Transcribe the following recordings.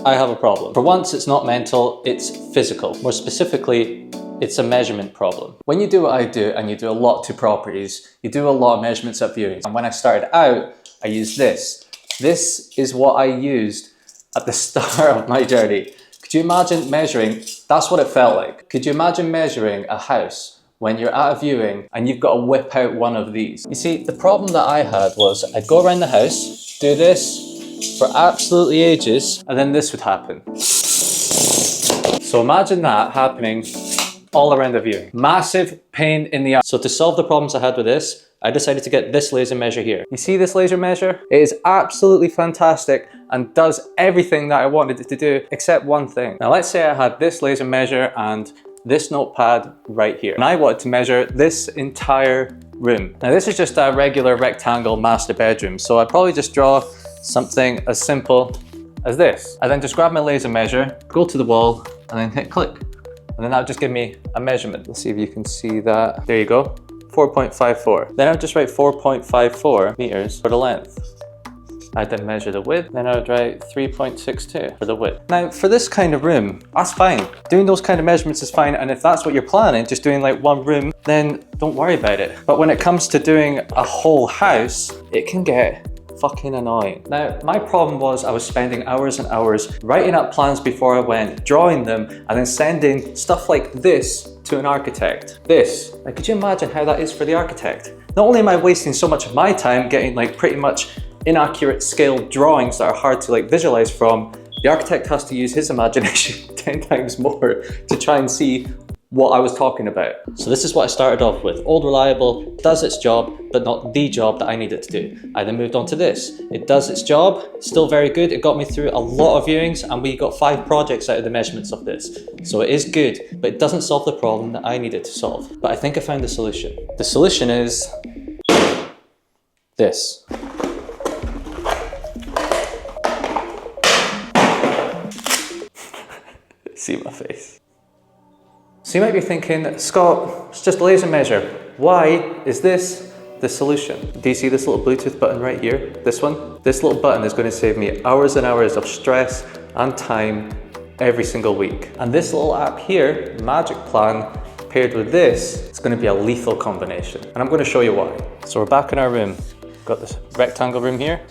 I have a problem. For once, it's not mental, it's physical. More specifically, it's a measurement problem. When you do what I do and you do a lot to properties, you do a lot of measurements at viewings. And when I started out, I used this. This is what I used at the start of my journey. Could you imagine measuring? That's what it felt like. Could you imagine measuring a house when you're at a viewing and you've got to whip out one of these? You see, the problem that I had was I'd go around the house, do this for absolutely ages, and then this would happen. So imagine that happening all around the viewing. Massive pain in the ass. So to solve the problems I had with this, I decided to get this laser measure here. You see this laser measure? It is absolutely fantastic and does everything that I wanted it to do, except one thing. Now let's say I had this laser measure and this notepad right here, and I wanted to measure this entire room. Now this is just a regular rectangle master bedroom, so I'd probably just draw something as simple as this. I then just grab my laser measure, go to the wall, and then hit click. And then that would just give me a measurement. Let's see if you can see that. There you go, 4.54. Then I would just write 4.54 meters for the length. I'd then measure the width, then I would write 3.62 for the width. Now for this kind of room, that's fine. Doing those kind of measurements is fine, and if that's what you're planning, just doing like one room, then don't worry about it. But when it comes to doing a whole house, it can get fucking annoying. Now, my problem was I was spending hours and hours writing up plans before I went, drawing them, and then sending stuff like this to an architect. This, like, could you imagine how that is for the architect? Not only am I wasting so much of my time getting like pretty much inaccurate scaled drawings that are hard to like visualize from, the architect has to use his imagination 10 times more to try and see what I was talking about. So this is what I started off with. Old Reliable does its job, but not the job that I need it to do. I then moved on to this. It does its job, still very good. It got me through a lot of viewings, and we got 5 projects out of the measurements of this. So it is good, but it doesn't solve the problem that I needed to solve. But I think I found the solution. The solution is this. See my face. So you might be thinking, Scott, it's just a laser measure. Why is this the solution? Do you see this little Bluetooth button right here? This one? This little button is going to save me hours and hours of stress and time every single week. And this little app here, Magic Plan, paired with this, it's going to be a lethal combination. And I'm going to show you why. So we're back in our room. We've got this rectangle room here,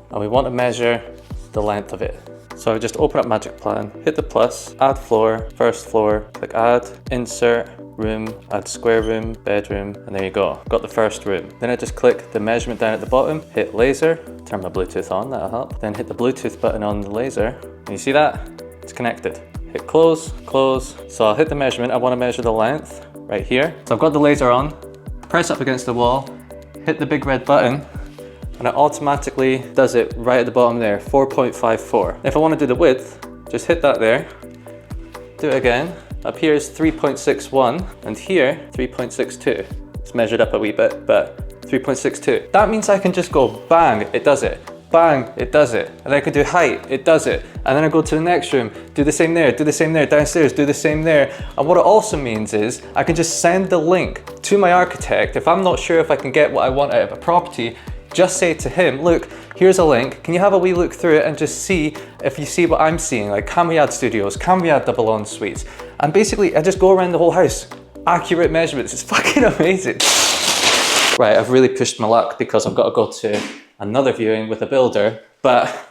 and we want to measure the length of it. So I just open up Magic Plan, hit the plus, add floor, first floor, click add, insert, room, add square room, bedroom, and there you go. Got the first room. Then I just click the measurement down at the bottom, hit laser, turn my Bluetooth on, that'll help. Then hit the Bluetooth button on the laser, and you see that? It's connected. Hit close, close. So I'll hit the measurement, I want to measure the length right here. So I've got the laser on, press up against the wall, hit the big red button, and it automatically does it right at the bottom there, 4.54. If I want to do the width, just hit that there, do it again. Up here is 3.61, and here, 3.62. It's measured up a wee bit, but 3.62. That means I can just go bang, it does it. Bang, it does it. And then I can do height, it does it. And then I go to the next room, do the same there, do the same there, downstairs, do the same there. And what it also means is I can just send the link to my architect. If I'm not sure if I can get what I want out of a property, just say to him, look, here's a link. Can you have a wee look through it and just see if you see what I'm seeing? Like, can we add studios? Can we add double en suites? And basically, I just go around the whole house. Accurate measurements. It's fucking amazing. Right, I've really pushed my luck because I've got to go to another viewing with a builder. But I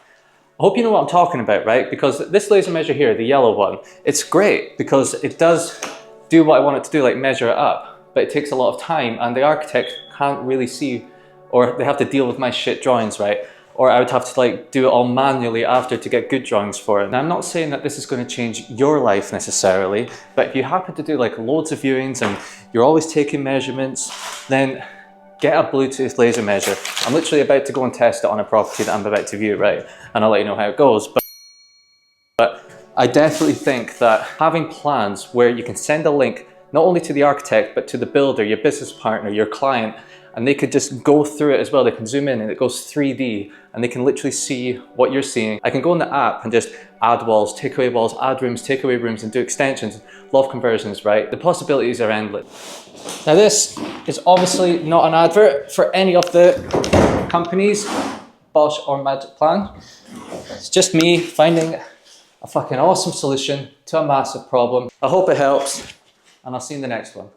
hope you know what I'm talking about, right? Because this laser measure here, the yellow one, it's great because it does do what I want it to do, like measure it up. But it takes a lot of time, and the architect can't really see, or they have to deal with my shit drawings, right? Or I would have to like do it all manually after to get good drawings for it. Now I'm not saying that this is going to change your life necessarily, but if you happen to do like loads of viewings and you're always taking measurements, then get a Bluetooth laser measure. I'm literally about to go and test it on a property that I'm about to view, right? And I'll let you know how it goes. But I definitely think that having plans where you can send a link not only to the architect, but to the builder, your business partner, your client, and they could just go through it as well. They can zoom in and it goes 3D and they can literally see what you're seeing. I can go in the app and just add walls, take away walls, add rooms, take away rooms, and do extensions, loft conversions, right? The possibilities are endless. Now this is obviously not an advert for any of the companies, Bosch or Magic Plan. It's just me finding a fucking awesome solution to a massive problem. I hope it helps, and I'll see you in the next one.